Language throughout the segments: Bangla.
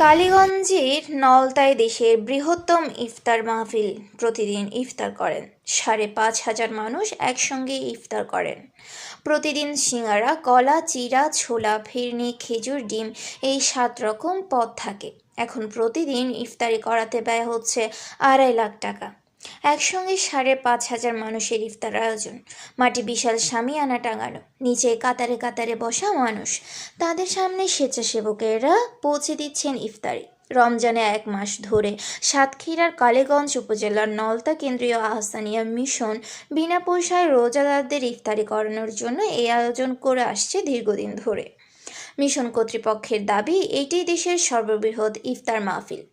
কালীগঞ্জের নলতায় দেশের বৃহত্তম ইফতার মাহফিল প্রতিদিন ইফতার করেন ৫,৫০০ মানুষ একসঙ্গে ইফতার করেন। প্রতিদিন সিঙ্গারা, কলা, চিড়া, ছোলা, ফিরনি, খেজুর, ডিম এই ৭ রকম পদ থাকে। এখন প্রতিদিন ইফতারি করাতে ব্যয় হচ্ছে ২.৫ লাখ টাকা। একসঙ্গে ৫,৫০০ মানুষের ইফতার আয়োজন, মাটি বিশাল শামিয়ানা টাঙানো, নিচে কাতারে কাতারে বসা মানুষ, তাদের সামনে স্বেচ্ছাসেবকেরা পৌঁছে দিচ্ছেন ইফতারি। রমজানে ১ মাস ধরে সাতক্ষীরার কালীগঞ্জ উপজেলার নলতা কেন্দ্রীয় আহসানিয়া মিশন বিনা পয়সায় রোজাদারদের ইফতারি করানোর জন্য এই আয়োজন করে আসছে দীর্ঘদিন ধরে। মিশন কর্তৃপক্ষের দাবি, এটি দেশের সর্ববৃহৎ ইফতার মাহফিল।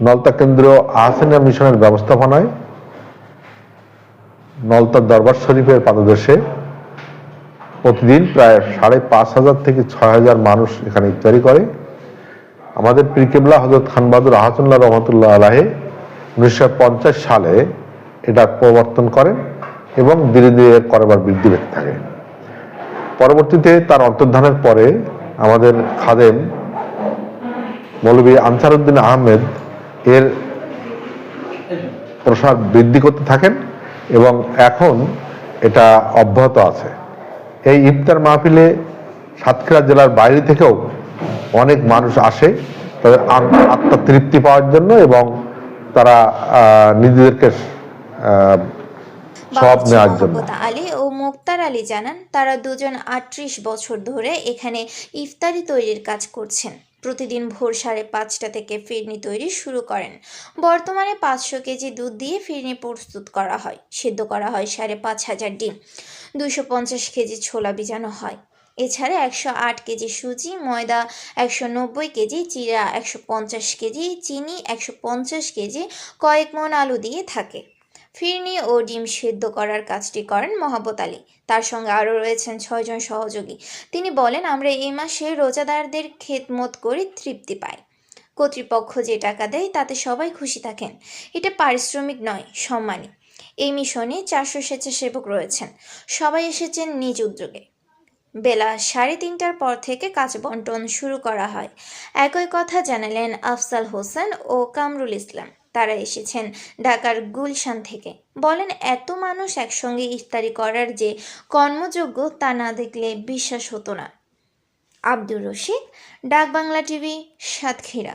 নলতা কেন্দ্রীয় আহসানিয়া মিশনের ব্যবস্থাপনায় নলতা দরবার শরীফের পাদদেশে প্রতিদিন প্রায় ৫,৫০০ থেকে ৬,০০০ মানুষ এখানে ইফতারি করে। আমাদের পীর কেবলা হযরত খান বাহাদুর আহসানুল্লাহ রহমতুল্লাহ আলাইহি ১৯৫০ সালে এটা প্রবর্তন করেন এবং ধীরে ধীরে করবার বৃদ্ধি পেতে থাকে। পরবর্তীতে তার অন্তর্ধানের পরে আমাদের খাদেম মৌলভী আনসারউদ্দিন আহমেদ এর প্রসার বৃদ্ধি করতে থাকেন এবং এখন এটা অব্যাহত আছে। এই ইফতার মাহফিলে সাতক্ষীরা জেলার বাইরে থেকেও অনেক মানুষ আসে তাদের আত্মতৃপ্তি পাওয়ার জন্য এবং তারা নিজেদেরকে সওয়াব নেওয়ার জন্য। আলী ও মুক্তার আলী জানান, তারা দুজন ৩৮ বছর ধরে এখানে ইফতারি তৈরির কাজ করছেন। প্রতিদিন ভোর ৫:৩০ থেকে ফিরনি তৈরি শুরু করেন। বর্তমানে ৫০০ কেজি দুধ দিয়ে ফিরনি প্রস্তুত করা হয়, সিদ্ধ করা হয় ৫,৫০০ ডিম, ২৫০ কেজি ছোলা ভিজানো হয়। এছাড়া ১০৮ কেজি সুজি, ময়দা ১৯০ কেজি, চিড়া ১৫০ কেজি, চিনি ১৫০ কেজি, কয়েক মণ আলু দিয়ে থাকে। ফিরনি ও ডিম সেদ্ধ করার কাজটি করেন মহাবত আলী। তার সঙ্গে আরও রয়েছেন ৬ জন সহযোগী। তিনি বলেন, আমরা এই মাসে রোজাদারদের খেদমত করে তৃপ্তি পাই। কর্তৃপক্ষ যে টাকা দেয় তাতে সবাই খুশি থাকেন। এটা পারিশ্রমিক নয়, সম্মানী। এই মিশনে ৪০০ স্বেচ্ছাসেবক রয়েছেন, সবাই এসেছেন নিজ উদ্যোগে। বেলা ৩:৩০টার পর থেকে কাজ বন্টন শুরু করা হয়। একই কথা জানালেন আফজাল হোসেন ও কামরুল ইসলাম। তারা এসেছেন ঢাকার গুলশান থেকে। বলেন, এত মানুষ একসঙ্গে ইফতারি করার যে কর্মযোগ্য তা না দেখলে বিশ্বাস হতো না। আব্দুর রশিদ, ডাক বাংলা টিভি, সাতক্ষীরা।